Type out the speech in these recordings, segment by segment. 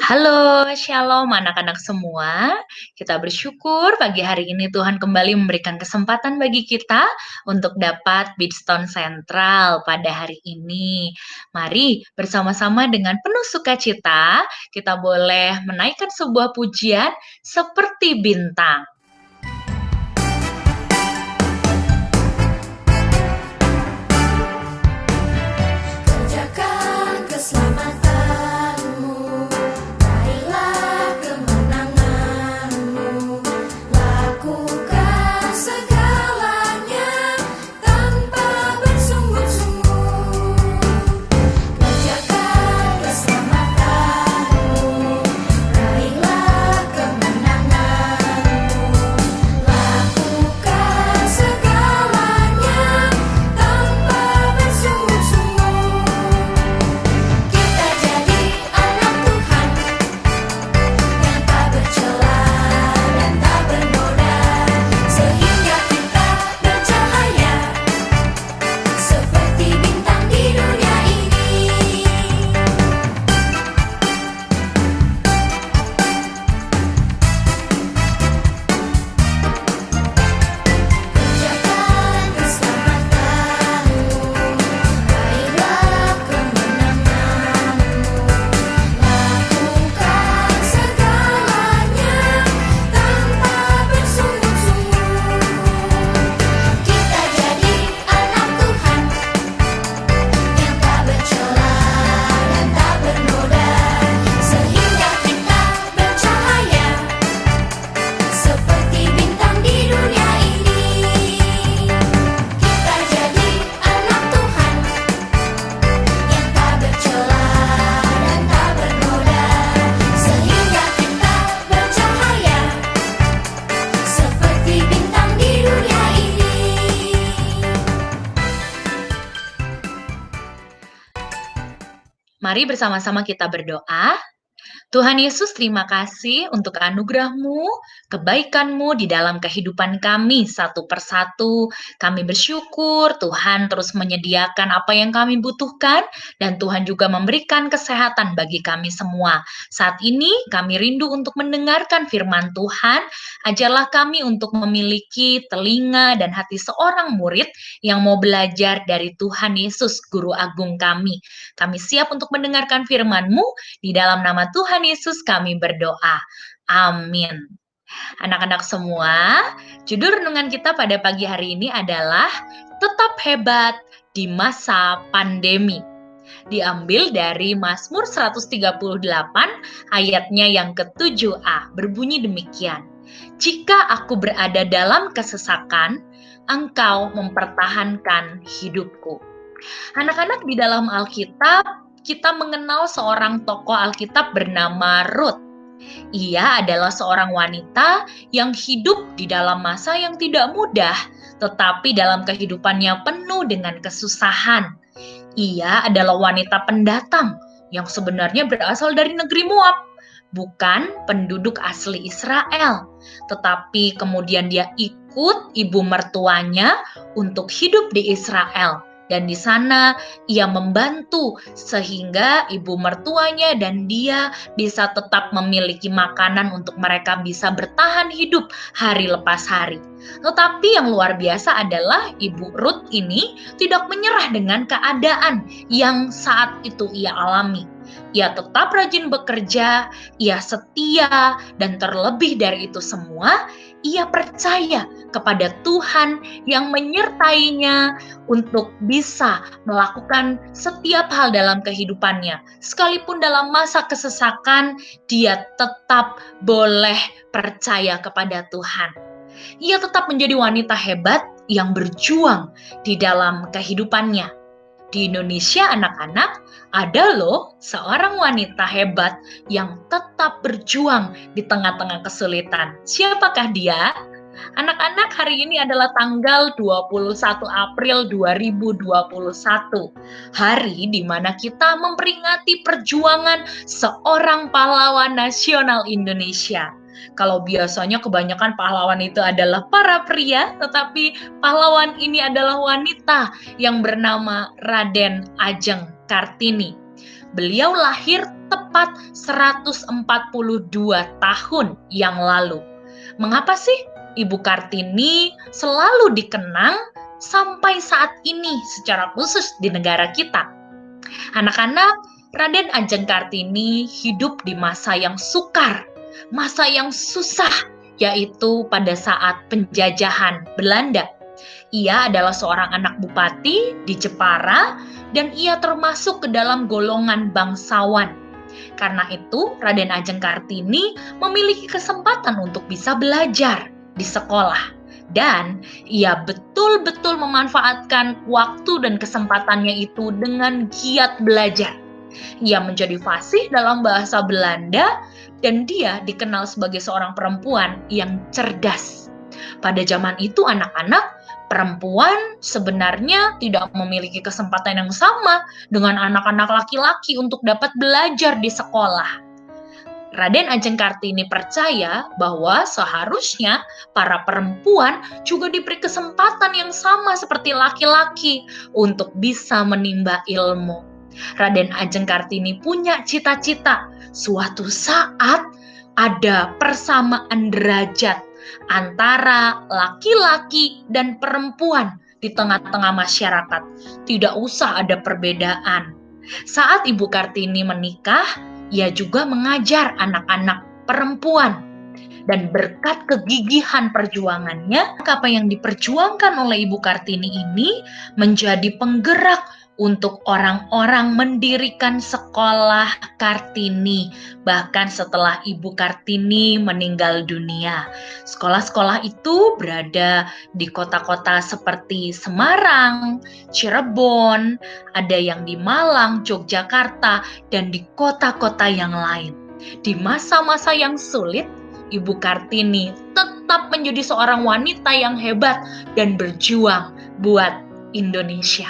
Halo, shalom anak-anak semua. Kita bersyukur pagi hari ini Tuhan kembali memberikan kesempatan bagi kita untuk dapat Beatstone Sentral pada hari ini. Mari bersama-sama dengan penuh sukacita kita boleh menaikkan sebuah pujian seperti bintang. Kerjakan keselamatanmu, raihlah kemenanganmu, lakukan segalanya tanpa bersungguh-sungguh. Kerjakan keselamatanmu, raihlah kemenanganmu, lakukan segalanya tanpa bersungguh-sungguh. Kita jadi anak Tuhan yang tak bercela dan tak bernoda, sehingga kita bercahaya seperti bintang di dunia ini. Kerjakan keselamatanmu, raihlah kemenanganmu, lakukan segalanya tanpa bersungguh-sungguh. Kita jadi anak Tuhan yang tak bercela dan tak bernoda, sehingga kita bercahaya seperti bintang di dunia ini. Kita jadi anak Tuhan yang tak bercela dan tak bernoda, sehingga kita bercahaya seperti bintang di dunia ini. Mari bersama-sama kita berdoa. Tuhan Yesus, terima kasih untuk anugerah-Mu, kebaikan-Mu di dalam kehidupan kami satu persatu. Kami bersyukur Tuhan terus menyediakan apa yang kami butuhkan, dan Tuhan juga memberikan kesehatan bagi kami semua. Saat ini kami rindu untuk mendengarkan firman Tuhan. Ajarlah kami untuk memiliki telinga dan hati seorang murid yang mau belajar dari Tuhan Yesus, Guru Agung kami. Kami siap untuk mendengarkan firman-Mu. Di dalam nama Tuhan Yesus kami berdoa. Amin. Anak-anak semua, judul renungan kita pada pagi hari ini adalah Tetap Hebat di Masa Pandemi. Diambil dari Mazmur 138 ayatnya yang ke-7a, berbunyi demikian. Jika aku berada dalam kesesakan, Engkau mempertahankan hidupku. Anak-anak, di dalam Alkitab kita mengenal seorang tokoh Alkitab bernama Ruth. Ia adalah seorang wanita yang hidup di dalam masa yang tidak mudah, tetapi dalam kehidupannya penuh dengan kesusahan. Ia adalah wanita pendatang yang sebenarnya berasal dari negeri Moab, bukan penduduk asli Israel. Tetapi kemudian dia ikut ibu mertuanya untuk hidup di Israel. Dan di sana ia membantu sehingga ibu mertuanya dan dia bisa tetap memiliki makanan untuk mereka bisa bertahan hidup hari lepas hari. Tetapi yang luar biasa adalah Ibu Ruth ini tidak menyerah dengan keadaan yang saat itu ia alami. Ia tetap rajin bekerja, ia setia, dan terlebih dari itu semua, ia percaya kepada Tuhan yang menyertainya untuk bisa melakukan setiap hal dalam kehidupannya. Sekalipun dalam masa kesesakan, dia tetap boleh percaya kepada Tuhan. Ia tetap menjadi wanita hebat yang berjuang di dalam kehidupannya. Di Indonesia, anak-anak, ada loh seorang wanita hebat yang tetap berjuang di tengah-tengah kesulitan. Siapakah dia? Anak-anak, hari ini adalah tanggal 21 April 2021. Hari di mana kita memperingati perjuangan seorang pahlawan nasional Indonesia. Kalau biasanya kebanyakan pahlawan itu adalah para pria, tetapi pahlawan ini adalah wanita yang bernama Raden Ajeng Kartini. Beliau lahir tepat 142 tahun yang lalu. Mengapa sih Ibu Kartini selalu dikenang sampai saat ini secara khusus di negara kita? Anak-anak, Raden Ajeng Kartini hidup di masa yang sukar, masa yang susah, yaitu pada saat penjajahan Belanda. Ia adalah seorang anak bupati di Jepara dan ia termasuk ke dalam golongan bangsawan. Karena itu, Raden Ajeng Kartini memiliki kesempatan untuk bisa belajar di sekolah. Dan ia betul-betul memanfaatkan waktu dan kesempatannya itu dengan giat belajar. Ia menjadi fasih dalam bahasa Belanda dan dia dikenal sebagai seorang perempuan yang cerdas. Pada zaman itu anak-anak, perempuan sebenarnya tidak memiliki kesempatan yang sama dengan anak-anak laki-laki untuk dapat belajar di sekolah. Raden Ajeng Kartini percaya bahwa seharusnya para perempuan juga diberi kesempatan yang sama seperti laki-laki untuk bisa menimba ilmu. Raden Ajeng Kartini punya cita-cita suatu saat ada persamaan derajat antara laki-laki dan perempuan di tengah-tengah masyarakat. Tidak usah ada perbedaan. Saat Ibu Kartini menikah, ia juga mengajar anak-anak perempuan. Dan berkat kegigihan perjuangannya, apa yang diperjuangkan oleh Ibu Kartini ini menjadi penggerak untuk orang-orang mendirikan sekolah Kartini. Bahkan setelah Ibu Kartini meninggal dunia. Sekolah-sekolah itu berada di kota-kota seperti Semarang, Cirebon, ada yang di Malang, Yogyakarta, dan di kota-kota yang lain. Di masa-masa yang sulit, Ibu Kartini tetap menjadi seorang wanita yang hebat dan berjuang buat Indonesia.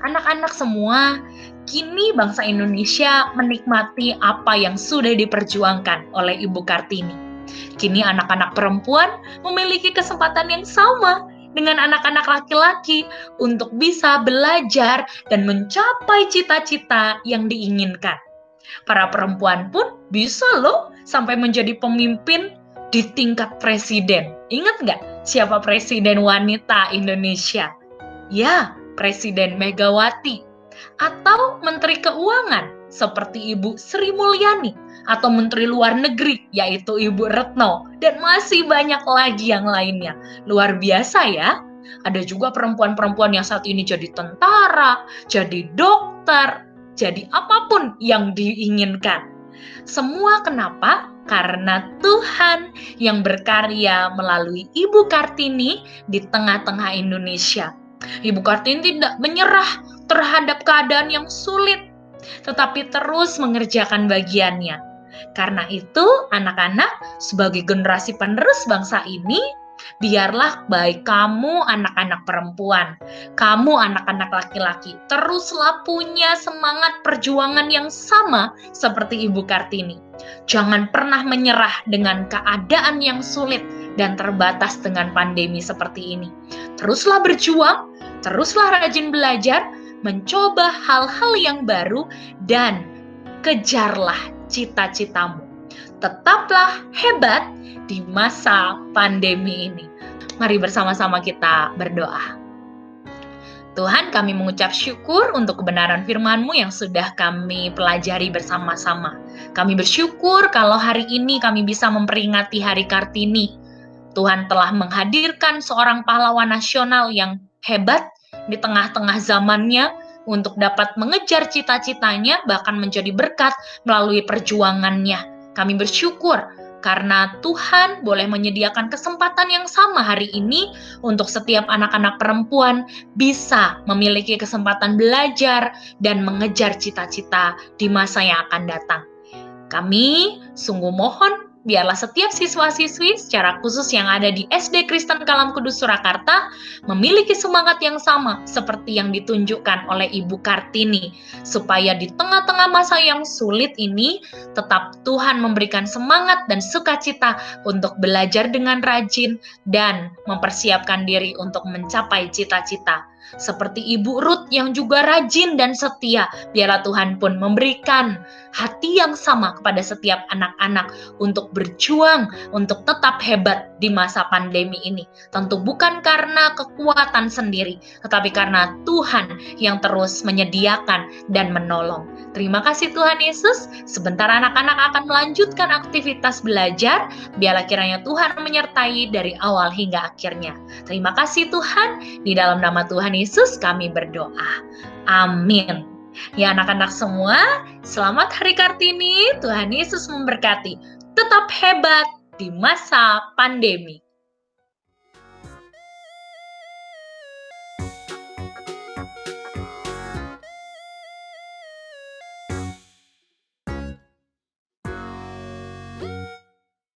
Anak-anak semua, kini bangsa Indonesia menikmati apa yang sudah diperjuangkan oleh Ibu Kartini. Kini anak-anak perempuan memiliki kesempatan yang sama dengan anak-anak laki-laki untuk bisa belajar dan mencapai cita-cita yang diinginkan. Para perempuan pun bisa loh sampai menjadi pemimpin di tingkat presiden. Ingat nggak siapa presiden wanita Indonesia? Ya, Presiden Megawati. Atau Menteri Keuangan seperti Ibu Sri Mulyani. Atau Menteri Luar Negeri yaitu Ibu Retno. Dan masih banyak lagi yang lainnya. Luar biasa ya. Ada juga perempuan-perempuan yang saat ini jadi tentara, jadi dokter, jadi apapun yang diinginkan. Semua kenapa? Karena Tuhan yang berkarya melalui Ibu Kartini di tengah-tengah Indonesia. Ibu Kartini tidak menyerah terhadap keadaan yang sulit, tetapi terus mengerjakan bagiannya. Karena itu, anak-anak, sebagai generasi penerus bangsa ini, biarlah baik kamu anak-anak perempuan, kamu anak-anak laki-laki, teruslah punya semangat perjuangan yang sama seperti Ibu Kartini. Jangan pernah menyerah dengan keadaan yang sulit dan terbatas dengan pandemi seperti ini. Teruslah berjuang, teruslah rajin belajar, mencoba hal-hal yang baru, dan kejarlah cita-citamu. Tetaplah hebat di masa pandemi ini. Mari bersama-sama kita berdoa. Tuhan, kami mengucap syukur untuk kebenaran firman-Mu yang sudah kami pelajari bersama-sama. Kami bersyukur kalau hari ini kami bisa memperingati Hari Kartini. Tuhan telah menghadirkan seorang pahlawan nasional yang hebat di tengah-tengah zamannya untuk dapat mengejar cita-citanya, bahkan menjadi berkat melalui perjuangannya. Kami bersyukur karena Tuhan boleh menyediakan kesempatan yang sama hari ini untuk setiap anak-anak perempuan bisa memiliki kesempatan belajar dan mengejar cita-cita di masa yang akan datang. Kami sungguh mohon biarlah setiap siswa-siswi secara khusus yang ada di SD Kristen Kalam Kudus Surakarta memiliki semangat yang sama seperti yang ditunjukkan oleh Ibu Kartini, supaya di tengah-tengah masa yang sulit ini tetap Tuhan memberikan semangat dan sukacita untuk belajar dengan rajin dan mempersiapkan diri untuk mencapai cita-cita. seperti Ibu Ruth yang juga rajin dan setia. Biarlah Tuhan pun memberikan hati yang sama kepada setiap anak-anak untuk berjuang, untuk tetap hebat di masa pandemi ini. Tentu bukan karena kekuatan sendiri, tetapi karena Tuhan yang terus menyediakan dan menolong. Terima kasih Tuhan Yesus. Sebentar anak-anak akan melanjutkan aktivitas belajar. Biarlah kiranya Tuhan menyertai dari awal hingga akhirnya. Terima kasih Tuhan. Di dalam nama Tuhan Yesus kami berdoa. Amin. Ya anak-anak semua, selamat Hari Kartini. Tuhan Yesus memberkati. Tetap hebat di masa pandemi.